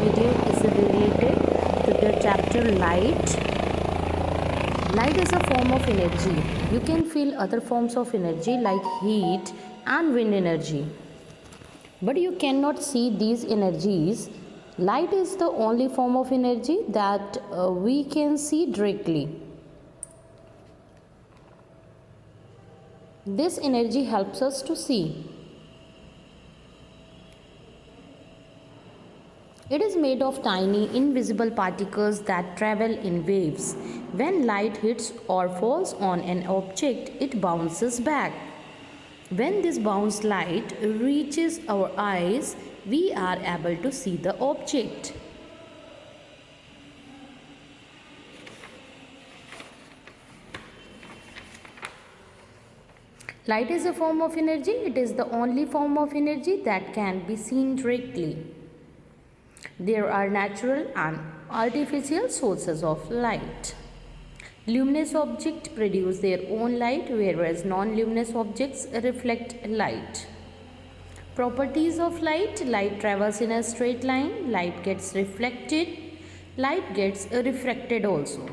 video is related to the chapter light. Light is a form of energy. You can feel other forms of energy like heat and wind energy. But you cannot see these energies. Light is the only form of energy that we can see directly. This energy helps us to see. It is made of tiny invisible particles that travel in waves. When light hits or falls on an object, it bounces back. When this bounced light reaches our eyes, we are able to see the object. Light is a form of energy. It is the only form of energy that can be seen directly. There are natural and artificial sources of light. Luminous objects produce their own light, whereas non-luminous objects reflect light. Properties of light: light travels in a straight line, light gets reflected, light gets refracted also.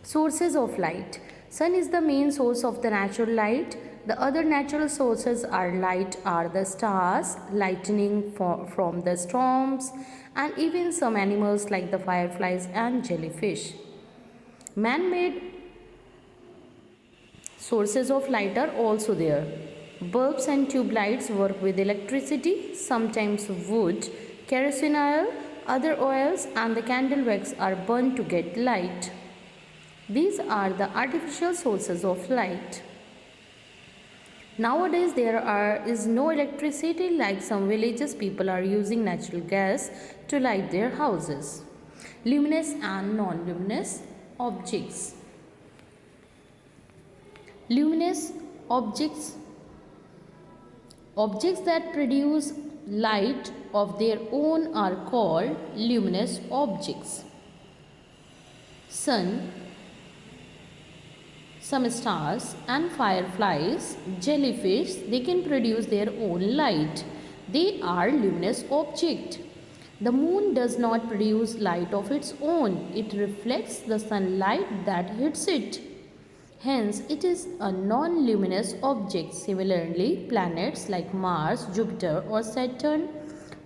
Sources of light: sun is the main source of the natural light. The other natural sources are the stars, lightning from the storms, and even some animals like the fireflies and jellyfish. Man-made sources of light are also there. Bulbs and tube lights work with electricity, sometimes wood, kerosene oil, other oils, and the candle wax are burned to get light. These are the artificial sources of light. Nowadays there is no electricity. Like some villages, people are using natural gas to light their houses. Luminous and non-luminous objects. Luminous objects that produce light of their own are called luminous objects. Sun, some stars and fireflies, jellyfish, they can produce their own light. They are luminous objects. The moon does not produce light of its own. It reflects the sunlight that hits it. Hence, it is a non-luminous object. Similarly, planets like Mars, Jupiter or Saturn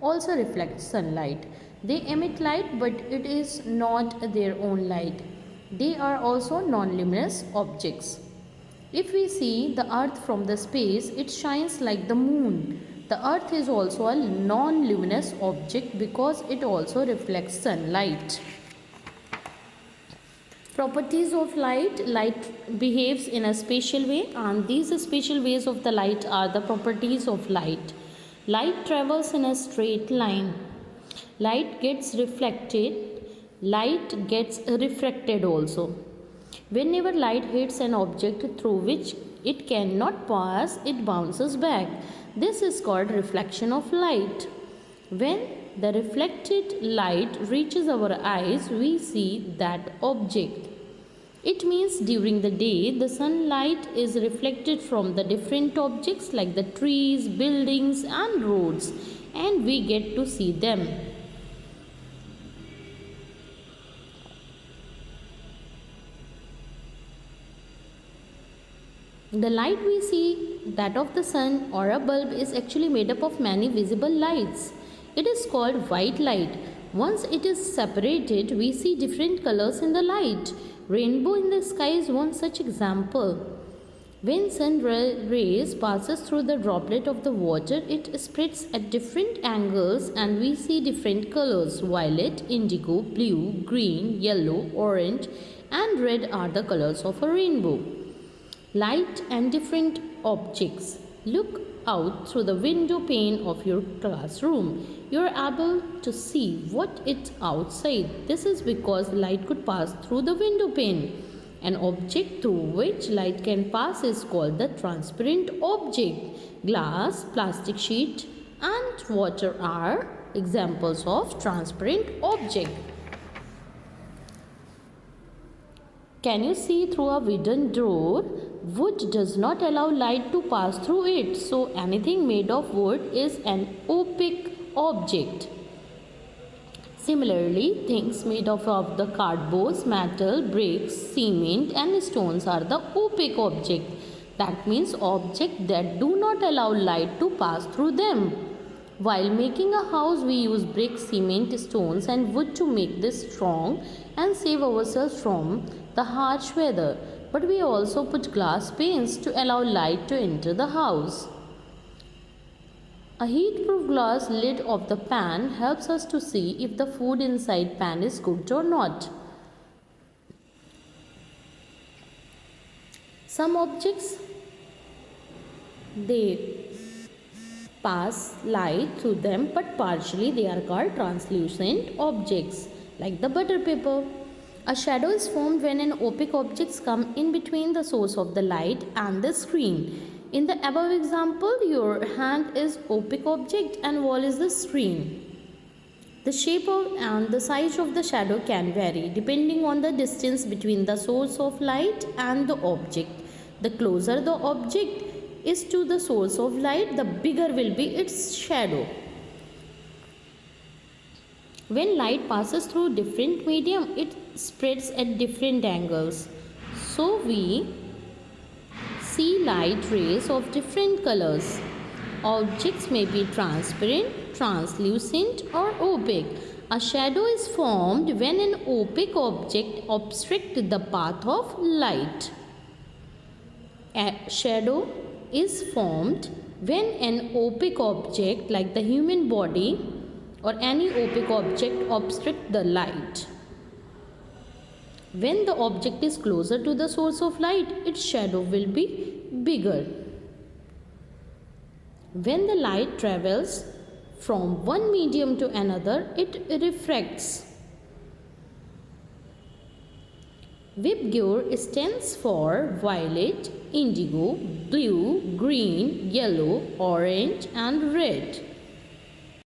also reflect sunlight. They emit light, but it is not their own light. They are also non-luminous objects. If we see the earth from the space, it shines like the moon. The earth is also a non-luminous object because it also reflects sunlight. Properties of light: light behaves in a special way, and these special ways of the light are the properties of light. Light travels in a straight line. Light gets reflected. Light gets refracted also. Whenever light hits an object through which it cannot pass, it bounces back. This is called reflection of light. When the reflected light reaches our eyes, we see that object. It means during the day, the sunlight is reflected from the different objects like the trees, buildings, and roads, and we get to see them. The light we see, that of the sun or a bulb, is actually made up of many visible lights. It is called white light. Once it is separated, we see different colors in the light. Rainbow in the sky is one such example. When sun rays passes through the droplet of the water, it spreads at different angles and we see different colors. Violet, indigo, blue, green, yellow, orange, and red are the colors of a rainbow. Light and different objects. Look out through the window pane of your classroom. You are able to see what is outside. This is because light could pass through the window pane. An object through which light can pass is called the transparent object. Glass, plastic sheet, and water are examples of transparent object. Can you see through a wooden door? Wood does not allow light to pass through it, so anything made of wood is an opaque object. Similarly, things made of the cardboard, metal, bricks, cement and stones are the opaque object. That means objects that do not allow light to pass through them. While making a house, we use bricks, cement, stones and wood to make this strong and save ourselves from the harsh weather. But we also put glass panes to allow light to enter the house. A heat-proof glass lid of the pan helps us to see if the food inside pan is cooked or not. Some objects, they pass light through them, but partially they are called translucent objects, like the butter paper. A shadow is formed when an opaque objects come in between the source of the light and the screen. In the above example, your hand is opaque object and wall is the screen. The shape and the size of the shadow can vary depending on the distance between the source of light and the object. The closer the object is to the source of light, the bigger will be its shadow. When light passes through different medium, it spreads at different angles. So we see light rays of different colors. Objects may be transparent, translucent or opaque. A shadow is formed when an opaque object obstructs the path of light. A shadow is formed when an opaque object like the human body or any opaque object obstructs the light. When the object is closer to the source of light, its shadow will be bigger. When the light travels from one medium to another, it refracts. VIBGYOR stands for violet, indigo, blue, green, yellow, orange and red.